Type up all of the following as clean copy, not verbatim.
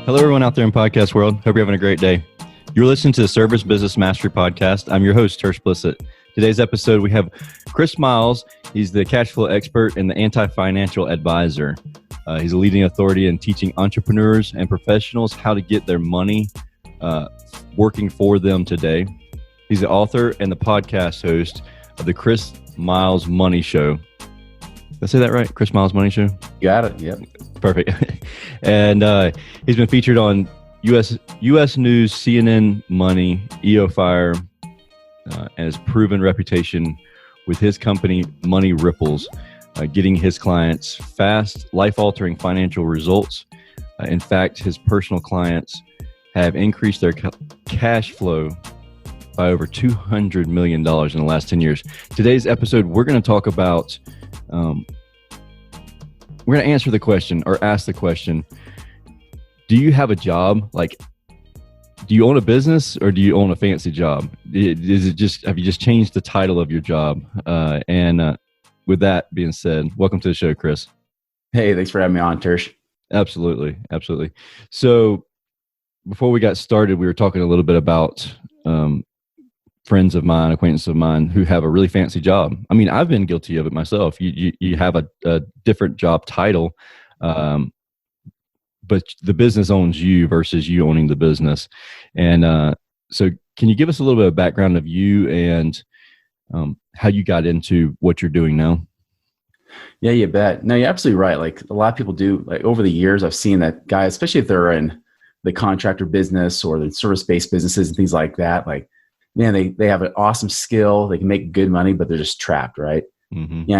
Hello, everyone out there in podcast world. Hope you're having a great day. You're listening to the Service Business Mastery Podcast. I'm your host, Tersh. Today's episode, we have Chris Miles. He's the cash flow expert and the anti-financial advisor. He's a leading authority in teaching entrepreneurs and professionals how to get their money working for them today. He's the author and the podcast host of the Chris Miles Money Show. Did I say that right? Chris Miles Money Show? You got it. Yep. Perfect. And he's been featured on U.S. News, CNN, Money, EO Fire, and his proven reputation with his company, Money Ripples, getting his clients fast, life-altering financial results. In fact, his personal clients have increased their cash flow by over $200 million in the last 10 years. Today's episode, we're going to talk about, we're going to answer the question or ask the question, do you have a job? Like, do you own a business or do you own a fancy job? Is it just, have you just changed the title of your job? With that being said, welcome to the show, Chris. Hey, thanks for having me on, Tersh. Absolutely. So before we got started, we were talking a little bit about friends of mine, acquaintances of mine who have a really fancy job. I mean, I've been guilty of it myself. You have a different job title, but the business owns you versus you owning the business. And so can you give us a little bit of background of you and how you got into what you're doing now? Yeah, you bet. No, you're absolutely right. Like a lot of people do, like over the years, I've seen that guys, especially if they're in the contractor business or the service-based businesses and things like that, like, man, they have an awesome skill. They can make good money, but they're just trapped, right? Mm-hmm.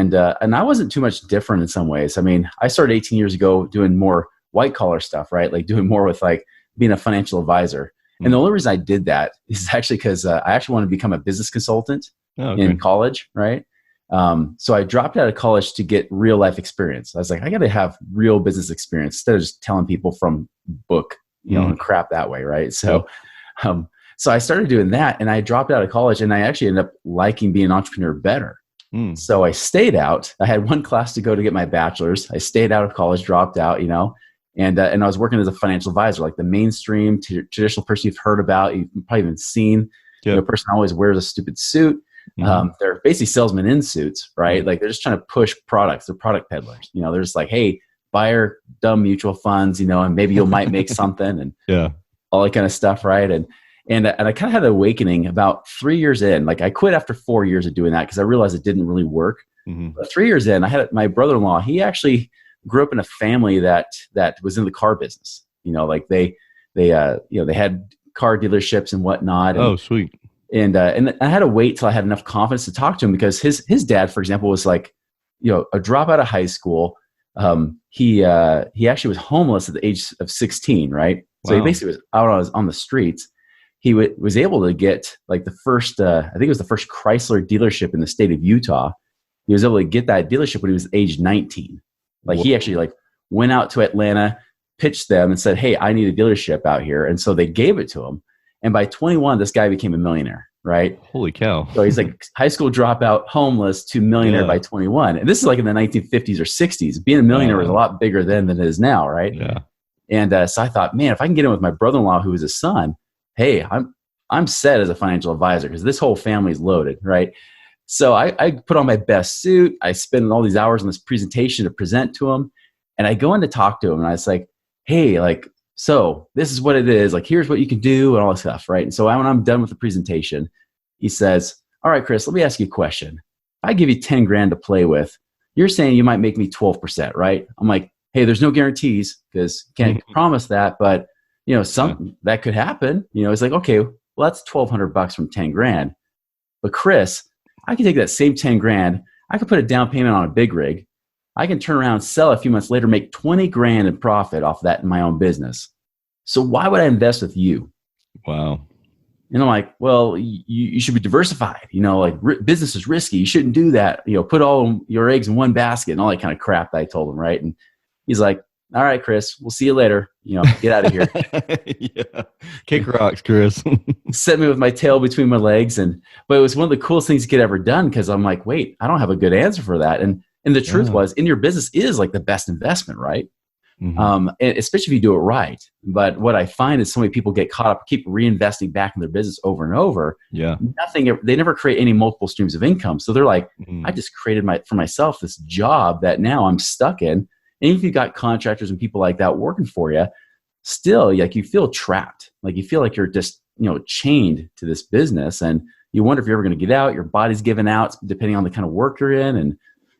And I wasn't too much different in some ways. I mean, I started 18 years ago doing more white collar stuff, right? Like doing more with like being a financial advisor. Mm-hmm. And the only reason I did that is actually because I actually wanted to become a business consultant in college, right? So I dropped out of college to get real life experience. I was like, I got to have real business experience instead of just telling people from book, and crap that way, right? So, so I started doing that, and I dropped out of college, and I actually ended up liking being an entrepreneur better. So I stayed out. I had one class to go to get my bachelor's. I stayed out of college, dropped out, and I was working as a financial advisor, like the mainstream traditional person you've heard about, you've probably even seen. Yep. The person always wears a stupid suit. They're basically salesmen in suits, right? Like they're just trying to push products. They're product peddlers. They're just like, hey, buy our dumb mutual funds, and maybe you might make something and all that kind of stuff, right? And I kind of had an awakening about 3 years in. Like I quit after 4 years of doing that because I realized it didn't really work. But 3 years in, I had my brother-in-law. He actually grew up in a family that was in the car business. Like they had car dealerships and whatnot. Oh, sweet. And I had to wait till I had enough confidence to talk to him because his dad, for example, was like, a dropout of high school. He actually was homeless at the age of 16, right? So he basically was out on the streets. He was able to get like the first, I think it was the first Chrysler dealership in the state of Utah. He was able to get that dealership when he was age 19. Like he actually like went out to Atlanta, pitched them and said, hey, I need a dealership out here. And so they gave it to him. And by 21, this guy became a millionaire, right? Holy cow. So he's like high school dropout, homeless to millionaire by 21. And this is like in the 1950s or 60s. Being a millionaire was a lot bigger then than it is now, right? Yeah. And so I thought, man, if I can get in with my brother-in-law who was his son, hey, I'm set as a financial advisor because this whole family is loaded, right? So I put on my best suit. I spend all these hours on this presentation to present to him. And I go in to talk to him and I was like, hey, like, so this is what it is. Like, here's what you can do and all this stuff, right? And so when I'm done with the presentation, he says, all right, Chris, let me ask you a question. If I give you 10 grand to play with, you're saying you might make me 12%, right? I'm like, hey, there's no guarantees because can't promise that, but something that could happen. It's like, okay, well, that's $1,200 from 10 grand. But Chris, I can take that same 10 grand. I can put a down payment on a big rig. I can turn around, sell a few months later, make 20 grand in profit off that in my own business. So why would I invest with you? Wow. And I'm like, well, you should be diversified. Business is risky. You shouldn't do that. Put all your eggs in one basket and all that kind of crap that I told him, right? And he's like, all right, Chris, we'll see you later. Get out of here. Yeah. Kick rocks, Chris. Set me with my tail between my legs. But it was one of the coolest things he could ever done because I'm like, wait, I don't have a good answer for that. And the truth was, in your business is like the best investment, right? And especially if you do it right. But what I find is so many people get caught up, keep reinvesting back in their business over and over. Yeah. They never create any multiple streams of income. So they're like, I just created for myself this job that now I'm stuck in. And if you've got contractors and people like that working for you, still, like, you feel trapped. Like, you feel like you're just, chained to this business, and you wonder if you're ever going to get out. Your body's giving out depending on the kind of work you're in. And,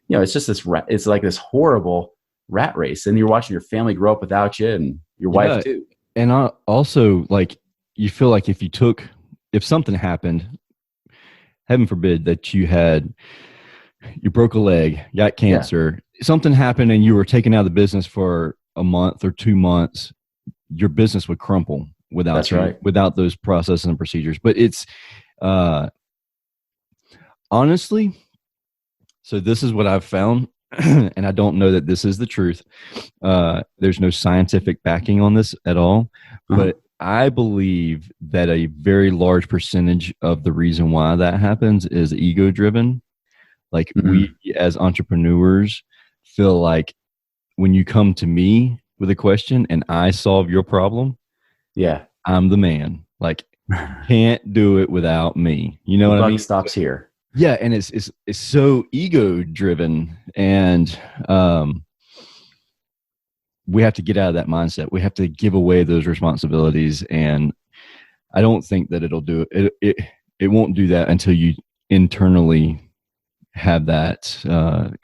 it's just it's like this horrible rat race, and you're watching your family grow up without you, and your wife too. And also, like, you feel like if something happened, heaven forbid, that you broke a leg, got cancer, something happened and you were taken out of the business for a month or 2 months, your business would crumple without those processes and procedures. But it's honestly, so this is what I've found, and I don't know that this is the truth. There's no scientific backing on this at all, but I believe that a very large percentage of the reason why that happens is ego driven. Like, we as entrepreneurs feel like when you come to me with a question and I solve your problem, I'm the man. Like, can't do it without me. You know what I mean? Buck stops here. Yeah, and it's so ego driven, and we have to get out of that mindset. We have to give away those responsibilities, and I don't think that it'll do it. It won't do that until you internally have that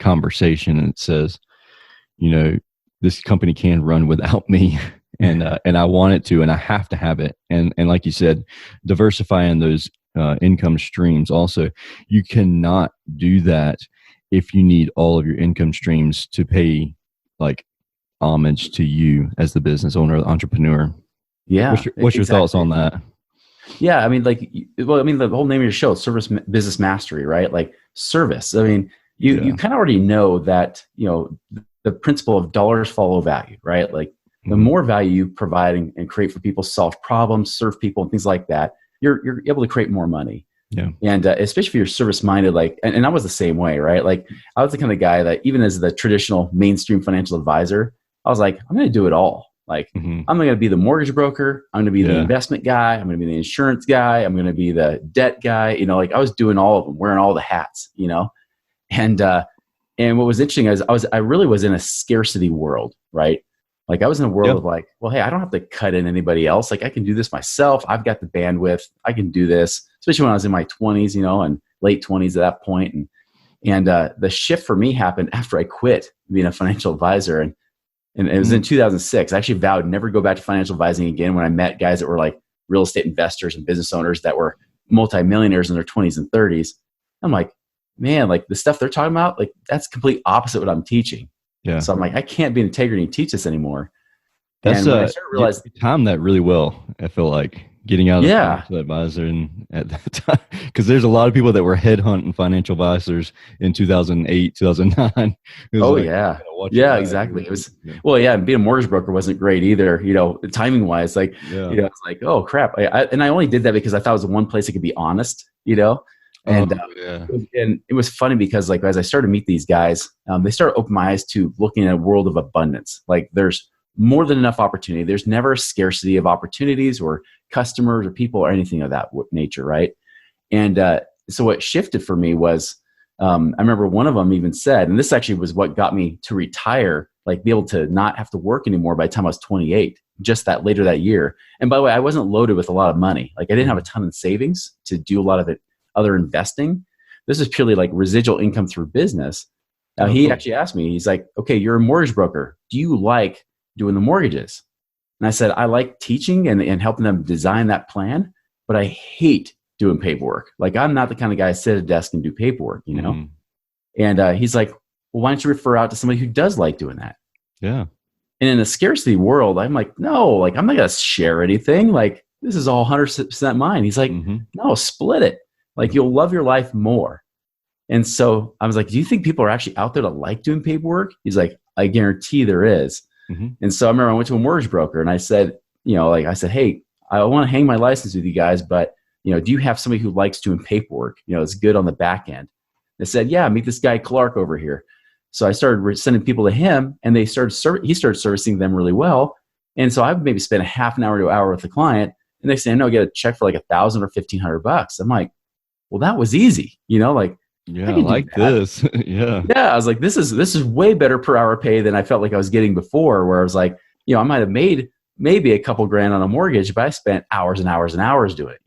conversation, and it says, this company can run without me, and I want it to, and I have to have it. And like you said, diversifying those income streams. Also, you cannot do that if you need all of your income streams to pay like homage to you as the business owner, the entrepreneur. Yeah. What's your thoughts on that? Yeah. I mean, the whole name of your show is Service Business Mastery, right? Like, service. I mean, you kind of already know that, the principle of dollars follow value, right? Like, the more value you provide and create for people, solve problems, serve people, and things like that, you're able to create more money. Yeah. And especially if you're service minded, like, and I was the same way, right? Like, I was the kind of guy that, even as the traditional mainstream financial advisor, I was like, I'm going to do it all. Like, I'm going to be the mortgage broker. I'm going to be the investment guy. I'm going to be the insurance guy. I'm going to be the debt guy. Like, I was doing all of them, wearing all the hats, and what was interesting is I really was in a scarcity world, right? Like, I was in a world of like, well, hey, I don't have to cut in anybody else. Like, I can do this myself. I've got the bandwidth. I can do this, especially when I was in my 20s, and late 20s at that point. And the shift for me happened after I quit being a financial advisor. And it was in 2006. I actually vowed never to go back to financial advising again when I met guys that were like real estate investors and business owners that were multimillionaires in their 20s and 30s. I'm like, man, like, the stuff they're talking about, like, that's complete opposite what I'm teaching. Yeah. So I'm like, I can't be in integrity and teach this anymore. That's and when I started to realize, you timed that really well. I feel like getting out of the financial advisor and at that time, because there's a lot of people that were headhunting financial advisors in 2008, 2009. Exactly. It was and being a mortgage broker wasn't great either. Timing wise, like, it's like, oh crap. And I only did that because I thought it was the one place I could be honest. And it was funny because, like, as I started to meet these guys, they started to open my eyes to looking at a world of abundance. Like, there's more than enough opportunity. There's never a scarcity of opportunities or customers or people or anything of that nature, right? And so what shifted for me was, I remember one of them even said, and this actually was what got me to retire, like, be able to not have to work anymore by the time I was 28, just that later that year. And by the way, I wasn't loaded with a lot of money. Like, I didn't have a ton of savings to do a lot of it. Other investing. This is purely like residual income through business. He actually asked me, he's like, okay, you're a mortgage broker. Do you like doing the mortgages? And I said, I like teaching and helping them design that plan, but I hate doing paperwork. Like, I'm not the kind of guy to sit at a desk and do paperwork, And he's like, well, why don't you refer out to somebody who does like doing that? Yeah. And in a scarcity world, I'm like, no, like, I'm not going to share anything. Like, this is all 100% mine. He's like, no, split it. Like, you'll love your life more. And so I was like, do you think people are actually out there that like doing paperwork? He's like, I guarantee there is. And so I remember I went to a mortgage broker and I said, hey, I want to hang my license with you guys, but, do you have somebody who likes doing paperwork? It's good on the back end. They said, yeah, meet this guy Clark over here. So I started sending people to him, and he started servicing them really well. And so I would maybe spend a half an hour to an hour with the client, and they say, "No, get a check for like $1,000 or $1,500." I'm like, "Well, that was easy, like." Yeah, I like this. Yeah. Yeah, I was like, this is way better per hour pay than I felt like I was getting before, where I was like, I might have made maybe a couple grand on a mortgage, but I spent hours and hours and hours doing it,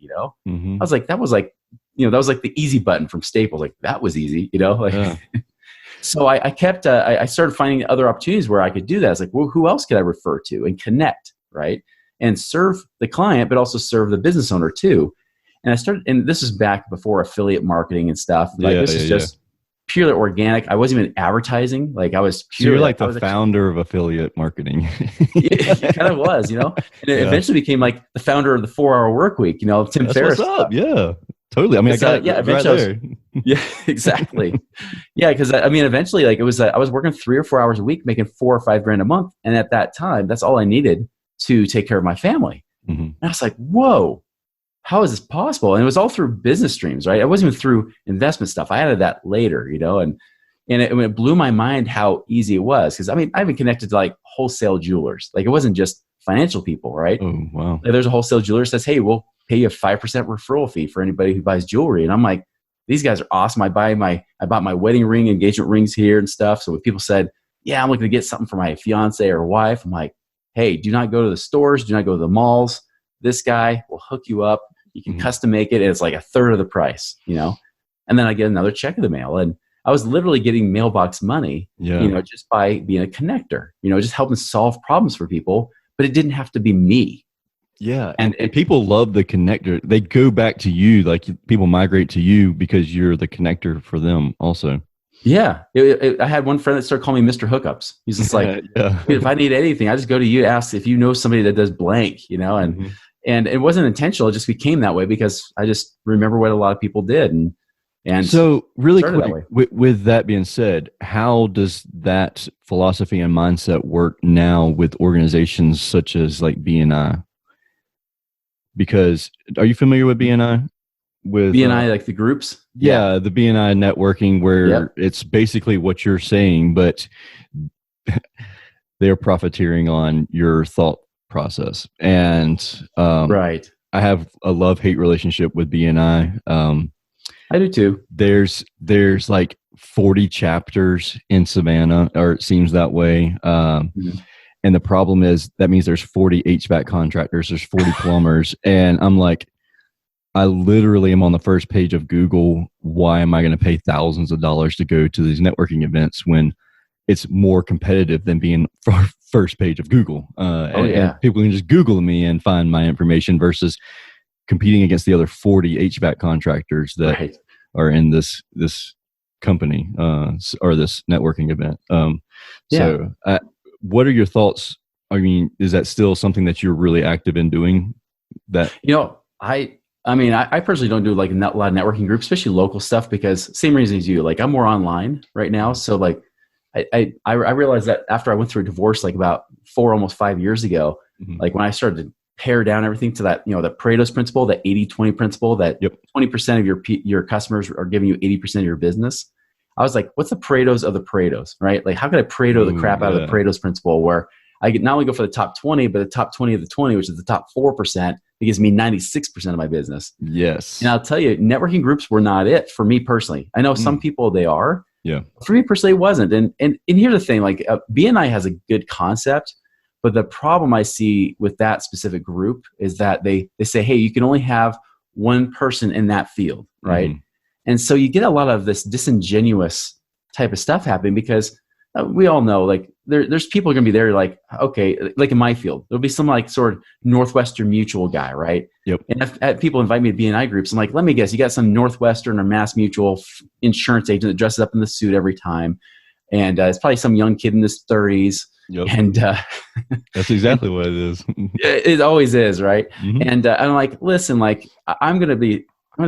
Mm-hmm. I was like, that was like the easy button from Staples. Like, that was easy, like, Yeah. So I kept, I started finding other opportunities where I could do that. I was like, well, who else could I refer to and connect, right? And serve the client, but also serve the business owner too. And I started, and this is back before affiliate marketing and stuff. Like, this is just purely organic. I wasn't even advertising. Like, I was purely. So you're like the founder of affiliate marketing. It kind of was, And it eventually became like the founder of the 4-Hour Work Week, Tim Ferriss. What's up? Yeah, totally. I mean, I got it right there. Yeah, exactly. Yeah, because eventually, like, it was, I was working 3 or 4 hours a week, making $4 or $5 grand a month. And at that time, that's all I needed to take care of my family. Mm-hmm. And I was like, whoa. How is this possible? And it was all through business streams, right? It wasn't even through investment stuff. I added that later, and it blew my mind how easy it was. Because I've been connected to like wholesale jewelers. Like, it wasn't just financial people, right? Oh, wow. Like, there's a wholesale jeweler that says, "Hey, we'll pay you a 5% referral fee for anybody who buys jewelry." And I'm like, these guys are awesome. I bought my wedding ring, engagement rings here and stuff. So when people said, "Yeah, I'm looking to get something for my fiance or wife," I'm like, "Hey, do not go to the stores. Do not go to the malls. This guy will hook you up. You can custom make it. And it's like a third of the price, And then I get another check in the mail. And I was literally getting mailbox money, just by being a connector, just helping solve problems for people. But it didn't have to be me. Yeah. And people love the connector. They go back to you. Like, people migrate to you because you're the connector for them also. Yeah. I had one friend that started calling me Mr. Hookups. He's just like, if I need anything, I just go to you, ask if you know somebody that does blank, and and it wasn't intentional. It just became that way because I just remember what a lot of people did. And so really quick, with that being said, how does that philosophy and mindset work now with organizations such as like BNI? Because are you familiar with BNI? With BNI, like the groups? Yeah, the BNI networking, where it's basically what you're saying, but they're profiteering on your thought process. And right. I have a love-hate relationship with BNI. I do too. There's like 40 chapters in Savannah, or it seems that way. And the problem is that means there's 40 HVAC contractors, there's 40 plumbers. And I'm like, I literally am on the first page of Google. Why am I going to pay thousands of dollars to go to these networking events when it's more competitive than being first page of Google? And people can just Google me and find my information versus competing against the other 40 HVAC contractors that are in this company or this networking event. So what are your thoughts? I mean, is that still something that you're really active in doing? That I personally don't do like a lot of networking groups, especially local stuff, because same reason as you. Like, I'm more online right now, so like I realized that after I went through a divorce, like about 4, almost 5 years ago, like when I started to pare down everything to that, the Pareto's principle, that 80-20 principle, that 20% of your customers are giving you 80% of your business. I was like, what's the Pareto's of the Pareto's, right? Like, how can I Pareto the crap out of the Pareto's principle, where I could not only go for the top 20, but the top 20 of the 20, which is the top 4%, it gives me 96% of my business. Yes. And I'll tell you, networking groups were not it for me personally. I know some people they are. Yeah. For me personally, it wasn't. And here's the thing, like BNI has a good concept, but the problem I see with that specific group is that they say, hey, you can only have one person in that field, right? And so you get a lot of this disingenuous type of stuff happening, because we all know, like, there's people going to be there, like, okay, like in my field, there'll be some like sort of Northwestern Mutual guy, right? Yep. And if people invite me to BNI groups, I'm like, let me guess, you got some Northwestern or Mass Mutual insurance agent that dresses up in the suit every time. And it's probably some young kid in his 30s. Yep. And that's exactly what it is. It always is, right? And I'm like, listen, like, I'm going to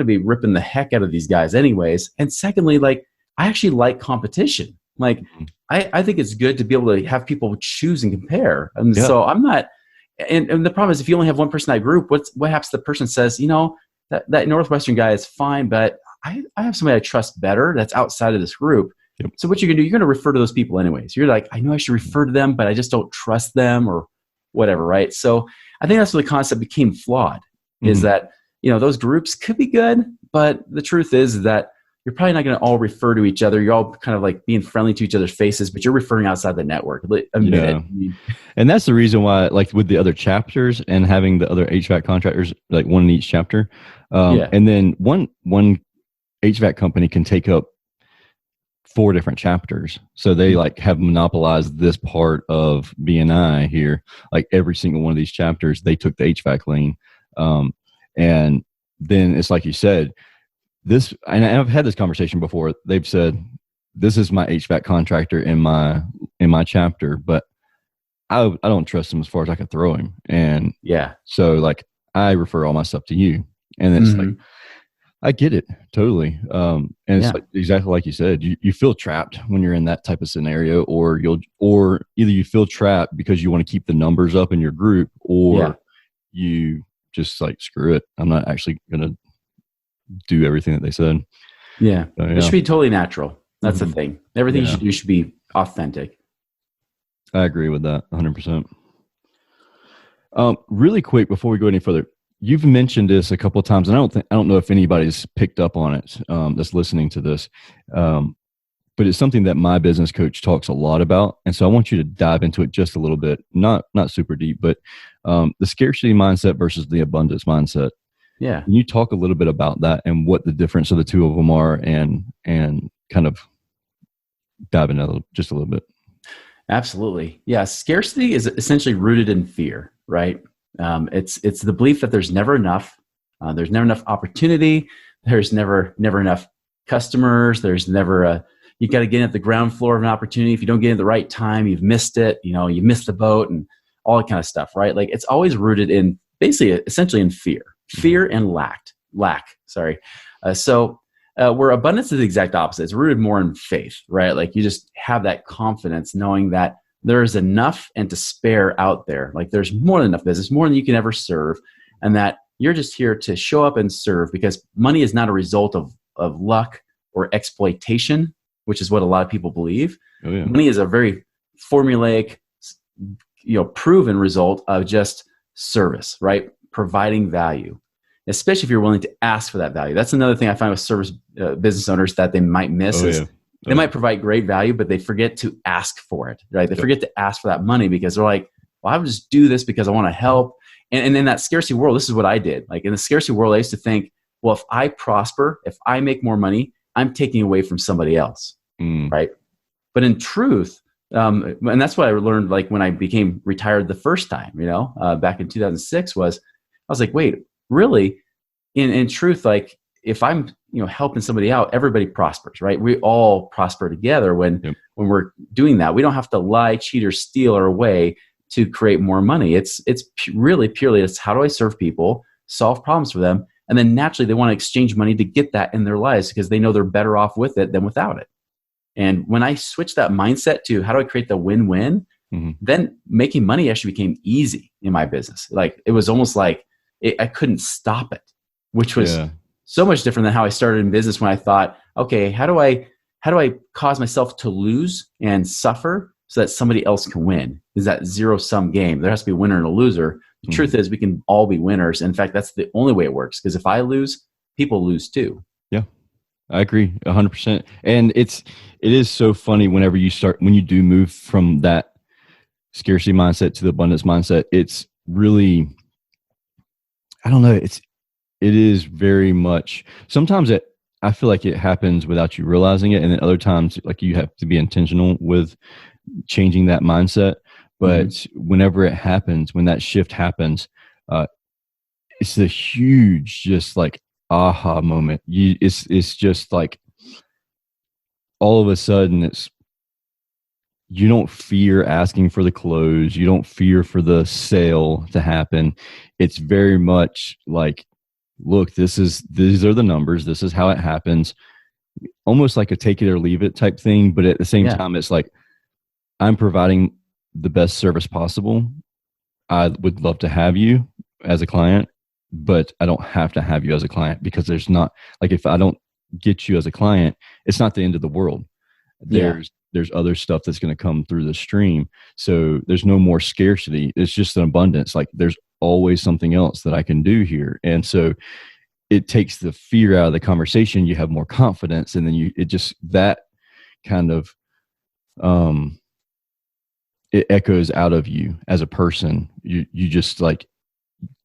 be ripping the heck out of these guys anyways. And secondly, like, I actually like competition. Like, I think it's good to be able to have people choose and compare. And so I'm not, and the problem is, if you only have one person in that group, what happens if the person says, that Northwestern guy is fine, but I have somebody I trust better that's outside of this group. Yep. So what you're going to do, you're going to refer to those people anyways. You're like, I know I should refer to them, but I just don't trust them or whatever, right? So I think that's where the concept became flawed, is that, those groups could be good, but the truth is that you're probably not going to all refer to each other. You're all kind of like being friendly to each other's faces, but you're referring outside the network. Admit it. And that's the reason why, like with the other chapters and having the other HVAC contractors, like one in each chapter. And then one HVAC company can take up 4 different chapters. So they like have monopolized this part of BNI here. Like every single one of these chapters, they took the HVAC lane. And then it's like you said, this, and I've had this conversation before. They've said, this is my HVAC contractor in my chapter, but I don't trust him as far as I can throw him. And so like I refer all my stuff to you. And it's like, I get it totally. And it's like, exactly like you said, you feel trapped when you're in that type of scenario, or either you feel trapped because you want to keep the numbers up in your group, or you just like, screw it, I'm not actually going to do everything that they said. It should be totally natural. That's the thing. Everything you should do should be authentic. I agree with that 100%. Really quick before we go any further, you've mentioned this a couple of times, and I don't know if anybody's picked up on it that's listening to this, but it's something that my business coach talks a lot about, and so I want you to dive into it just a little bit, not super deep, but the scarcity mindset versus the abundance mindset. Yeah. Can you talk a little bit about that and what the difference of the two of them are, and kind of dive into just a little bit? Absolutely. Yeah. Scarcity is essentially rooted in fear, right? It's the belief that there's never enough. There's never enough opportunity. There's never enough customers. There's never you got to get in at the ground floor of an opportunity. If you don't get in at the right time, you've missed it. You missed the boat and all that kind of stuff, right? Like it's always rooted in basically, essentially in fear and lack. Sorry. Where abundance is the exact opposite. It's rooted more in faith, right? Like you just have that confidence knowing that there is enough and to spare out there. Like there's more than enough business, more than you can ever serve. And that you're just here to show up and serve, because money is not a result of luck or exploitation, which is what a lot of people believe. Oh, yeah. Money is a very formulaic, proven result of just service, right? Providing value, especially if you're willing to ask for that value. That's another thing I find with service business owners that they might miss they might provide great value, but they forget to ask for it, right? They forget to ask for that money because they're like, well, I would just do this because I want to help. And in that scarcity world, this is what I did. Like in the scarcity world, I used to think, well, if I prosper, if I make more money, I'm taking away from somebody else, right? But in truth, and that's what I learned, like when I became retired the first time, back in 2006, I was like, wait, really? In truth, like if I'm, helping somebody out, everybody prospers, right? We all prosper together when we're doing that. We don't have to lie, cheat, or steal our way to create more money. It's really purely, it's how do I serve people, solve problems for them, and then naturally they want to exchange money to get that in their lives because they know they're better off with it than without it. And when I switched that mindset to how do I create the win-win, then making money actually became easy in my business. Like it was almost like I couldn't stop it, which was so much different than how I started in business when I thought, okay, how do I cause myself to lose and suffer so that somebody else can win? Is that zero-sum game? There has to be a winner and a loser. The truth is we can all be winners. In fact, that's the only way it works, because if I lose, people lose too. Yeah, I agree 100%. And it is so funny when you do move from that scarcity mindset to the abundance mindset, it's really, I don't know, it is very much, sometimes I feel like it happens without you realizing it. And then other times, like you have to be intentional with changing that mindset. But whenever it happens, when that shift happens, it's a huge, just like aha moment. It's just like all of a sudden you don't fear asking for the close. You don't fear for the sale to happen. It's very much like, look, these are the numbers. This is how it happens. Almost like a take it or leave it type thing. But at the same time, it's like, I'm providing the best service possible. I would love to have you as a client, but I don't have to have you as a client, because there's not, like, if I don't get you as a client, it's not the end of the world. there's other stuff that's going to come through the stream. So there's no more scarcity. It's just an abundance. Like there's always something else that I can do here. And so it takes the fear out of the conversation. You have more confidence, and then that kind of, it echoes out of you as a person. You just like,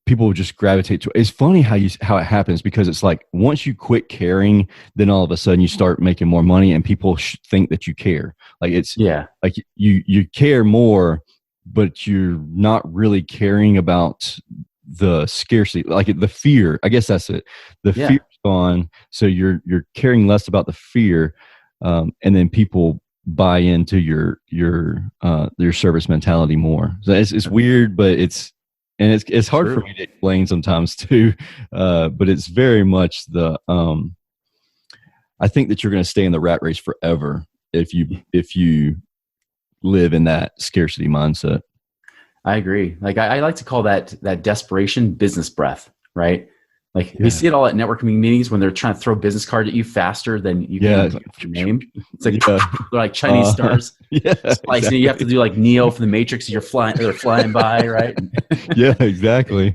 people just gravitate to. It's funny how it happens, because it's like once you quit caring, then all of a sudden you start making more money, and people think that you care. Like it's like you care more, but you're not really caring about the scarcity, like the fear. I guess that's it. The fear's gone, so you're caring less about the fear, and then people buy into your service mentality more. So it's weird, but it's hard for me to explain sometimes too. But it's very much I think that you're going to stay in the rat race forever if you live in that scarcity mindset. I agree. Like I like to call that desperation business breath, right? Like we see it all at networking meetings when they're trying to throw a business card at you faster than you can your name. It's like they're like Chinese stars. Exactly. You have to do like Neo from the Matrix. They're flying by, right? Yeah, exactly.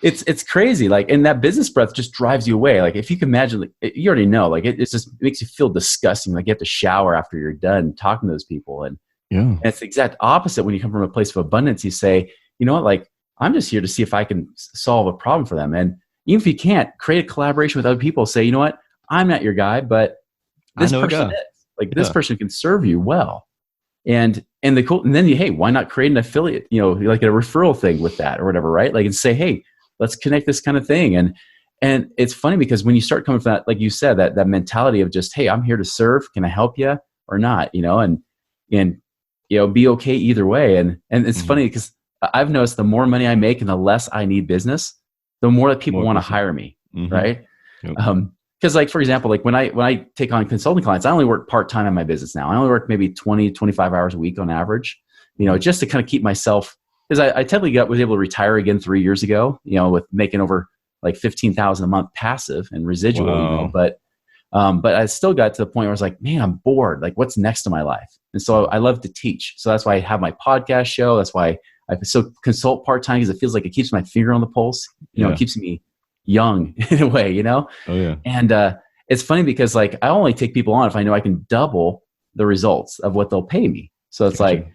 It's crazy. Like, and that business breath just drives you away. Like if you can imagine, like, you already know, like it makes you feel disgusting. Like you have to shower after you're done talking to those people. And it's the exact opposite when you come from a place of abundance. You say, you know what, like I'm just here to see if I can solve a problem for them. And even if you can't, create a collaboration with other people. Say, you know what, I'm not your guy, but this person is. Like this person can serve you well. And then why not create an affiliate, like a referral thing with that or whatever, right? Like, and say, hey, let's connect this kind of thing. And it's funny because when you start coming from that, like you said, that mentality of just, hey, I'm here to serve. Can I help you or not? And be okay either way. And it's funny because I've noticed the more money I make and the less I need business, the more that people want to hire me, right? Because like, for example, like when I take on consulting clients, I only work part-time in my business now. I only work maybe 20, 25 hours a week on average, just to kind of keep myself, because I technically was able to retire again 3 years ago, with making over like $15,000 a month passive and residual, but I still got to the point where I was like, man, I'm bored. Like what's next in my life? And so I love to teach. So that's why I have my podcast show. That's why I consult part-time, because it feels like it keeps my finger on the pulse. It keeps me young in a way, Oh yeah. And it's funny because like I only take people on if I know I can double the results of what they'll pay me. So it's like,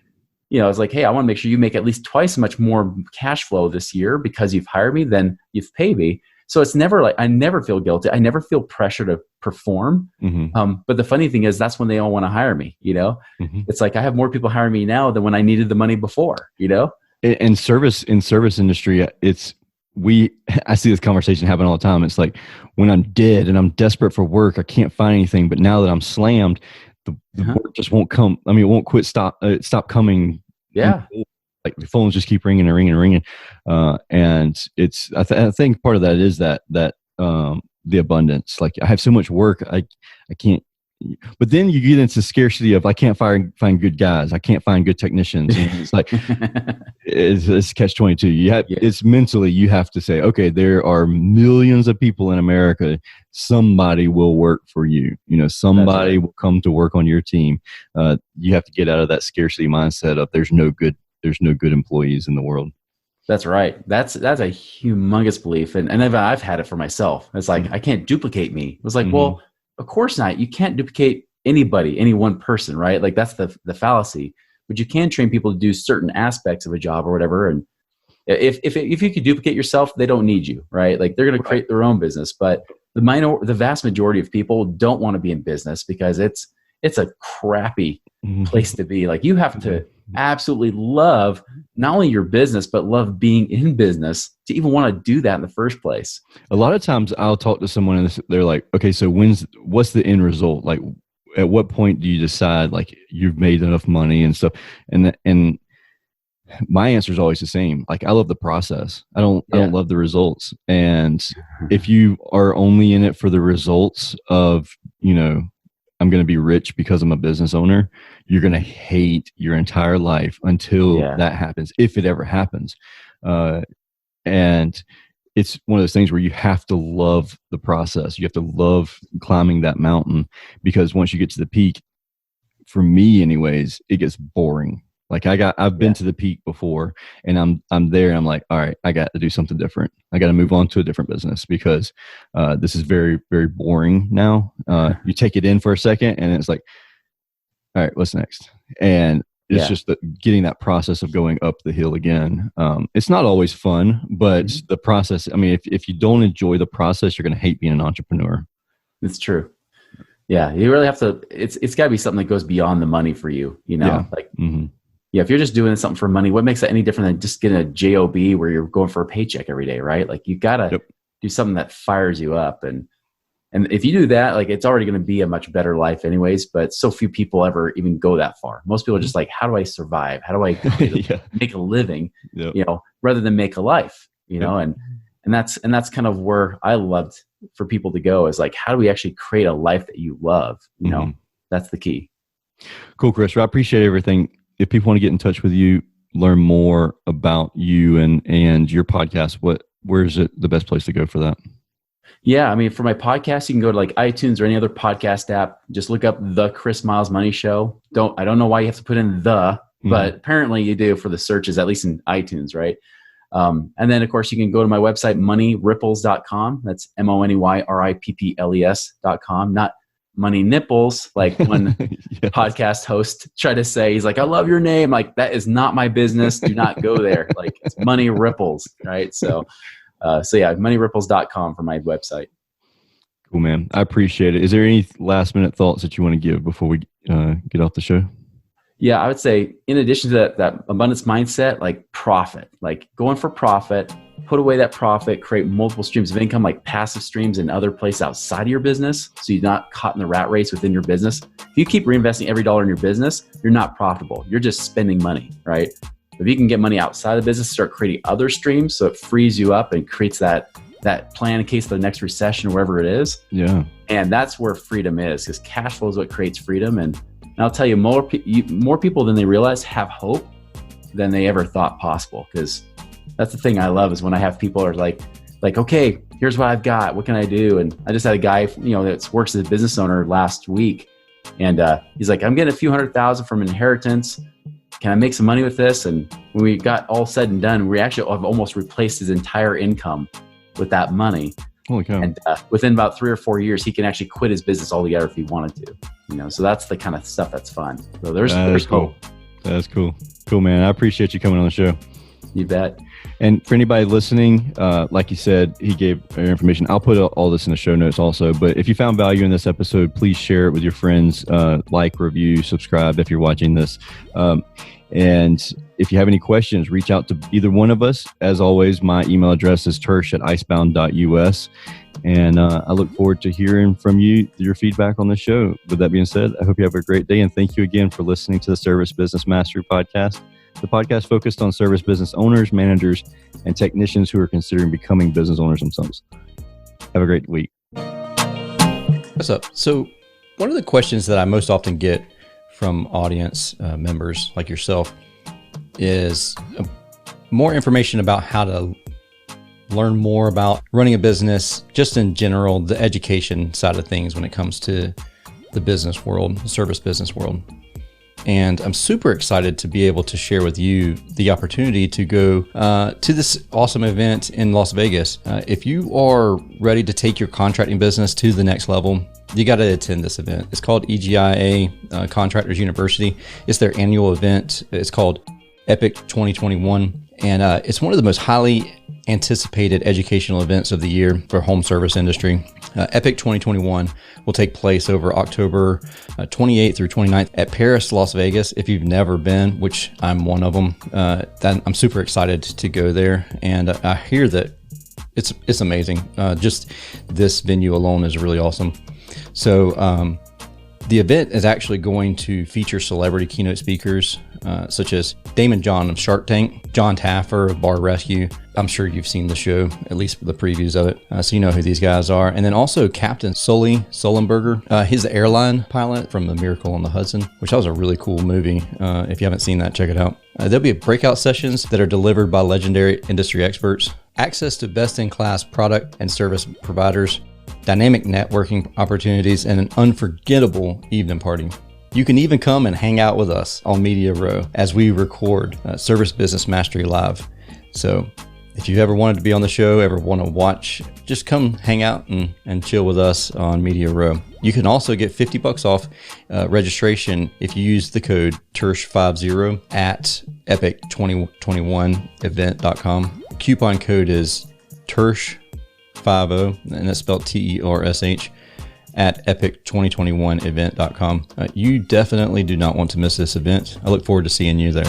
it's like, hey, I want to make sure you make at least twice as much more cash flow this year because you've hired me than you've paid me. So it's never like, I never feel guilty. I never feel pressure to perform. But the funny thing is that's when they all want to hire me, It's like I have more people hiring me now than when I needed the money before, In service industry, I see this conversation happen all the time. It's like when I'm dead and I'm desperate for work, I can't find anything. But now that I'm slammed, the work just won't come. I mean, it won't stop coming. Yeah. Like the phones just keep ringing and ringing and ringing. And it's, I think part of that is that the abundance. Like I have so much work, I can't. But then you get into scarcity of I can't find good guys. I can't find good technicians. And it's like it's catch-22. It's mentally you have to say, okay, there are millions of people in America. Somebody will work for you. Somebody will come to work on your team. You have to get out of that scarcity mindset of there's no good employees in the world. That's right. That's a humongous belief, and I've had it for myself. It's like I can't duplicate me. It was like, well. Of course not. You can't duplicate anybody, any one person, right? Like that's the fallacy. But you can train people to do certain aspects of a job or whatever. And if you could duplicate yourself, they don't need you, right? Like they're going to create their own business. But the vast majority of people don't want to be in business because it's a crappy place to be. Like you have to absolutely love not only your business, but love being in business to even want to do that in the first place. A lot of times I'll talk to someone and they're like, okay, so what's the end result? Like at what point do you decide like you've made enough money and stuff? And my answer is always the same. Like I love the process. I don't love the results. And if you are only in it for the results of, I'm going to be rich because I'm a business owner, you're going to hate your entire life until that happens, if it ever happens. And it's one of those things where you have to love the process. You have to love climbing that mountain because once you get to the peak, for me anyways, it gets boring. Like I've been to the peak before, and I'm there, and I'm like, all right, I got to do something different. I got to move on to a different business because this is very, very boring now. You take it in for a second, and it's like, all right, what's next? And it's just getting that process of going up the hill again. It's not always fun, but the process, I mean, if you don't enjoy the process, you're going to hate being an entrepreneur. It's true. Yeah. You really have to, it's gotta be something that goes beyond the money for you, you know, if you're just doing something for money, what makes that any different than just getting a job where you're going for a paycheck every day, right? Like you gotta do something that fires you up. And if you do that, like it's already going to be a much better life anyways, but so few people ever even go that far. Most people are just like, how do I survive? How do I make a living, you know, rather than make a life, you know? And that's kind of where I loved for people to go, is like, how do we actually create a life that you love? You know, that's the key. Cool, Chris. Well, I appreciate everything. If people want to get in touch with you, learn more about you and your podcast, where is it the best place to go for that? Yeah, I mean, for my podcast, you can go to like iTunes or any other podcast app. Just look up The Chris Miles Money Show. I don't know why you have to put in the, but apparently you do for the searches, at least in iTunes, right? And then, of course, you can go to my website, moneyripplescom. That's moneyripplescom, not money nipples, like one podcast host tried to say. He's like, I love your name. Like, that is not my business. Do not go there. Like, it's Money Ripples, right? So yeah, moneyripplescom for my website. Cool, man. I appreciate it. Is there any last minute thoughts that you want to give before we get off the show? Yeah, I would say in addition to that abundance mindset, like profit, like going for profit, put away that profit, create multiple streams of income, like passive streams in other places outside of your business. So you're not caught in the rat race within your business. If you keep reinvesting every dollar in your business, you're not profitable. You're just spending money, right? If you can get money outside of the business, start creating other streams, so it frees you up and creates that plan in case of the next recession or wherever it is. Yeah. And that's where freedom is, because cash flow is what creates freedom. And I'll tell you, more people than they realize have hope than they ever thought possible. Because that's the thing I love, is when I have people are like, okay, here's what I've got. What can I do? And I just had a guy, that works as a business owner last week. And he's like, I'm getting a few $100,000 from inheritance. Can I make some money with this? And when we got all said and done, we actually have almost replaced his entire income with that money. Holy cow. And within about 3 or 4 years, he can actually quit his business altogether if he wanted to. So that's the kind of stuff that's fun. So there's cool. hope. That's cool. Cool, man. I appreciate you coming on the show. You bet. And for anybody listening, like you said, he gave information. I'll put all this in the show notes also. But if you found value in this episode, please share it with your friends. Like, review, subscribe if you're watching this. And if you have any questions, reach out to either one of us. As always, my email address is tersh@icebound.us. And I look forward to hearing from you, your feedback on the show. With that being said, I hope you have a great day. And thank you again for listening to the Service Business Mastery Podcast. The podcast focused on service business owners, managers, and technicians who are considering becoming business owners themselves. Have a great week. What's up? So one of the questions that I most often get from audience members like yourself is more information about how to learn more about running a business, just in general, the education side of things when it comes to the business world, the service business world. And I'm super excited to be able to share with you the opportunity to go to this awesome event in Las Vegas. If you are ready to take your contracting business to the next level, you got to attend this event. It's called EGIA Contractors University. It's their annual event. It's called Epic 2021. And it's one of the most highly anticipated educational events of the year for home service industry. Epic 2021 will take place over October 28th through 29th at Paris, Las Vegas. If you've never been, which I'm one of them, I'm super excited to go there. And I hear that it's amazing. Just this venue alone is really awesome. So the event is actually going to feature celebrity keynote speakers such as Damon John of Shark Tank, John Taffer of Bar Rescue. I'm sure you've seen the show, at least the previews of it, so you know who these guys are. And then also Captain Sully Sullenberger. He's the airline pilot from The Miracle on the Hudson, which was a really cool movie. If you haven't seen that, check it out. There'll be breakout sessions that are delivered by legendary industry experts, access to best-in-class product and service providers, dynamic networking opportunities, and an unforgettable evening party. You can even come and hang out with us on Media Row as we record Service Business Mastery Live. So if you ever wanted to be on the show, ever want to watch, just come hang out and chill with us on Media Row. You can also get $50 off registration if you use the code Tersh50 at epic2021event.com. Coupon code is Tersh50, and that's spelled TERSH, at epic2021event.com. You definitely do not want to miss this event. I look forward to seeing you there.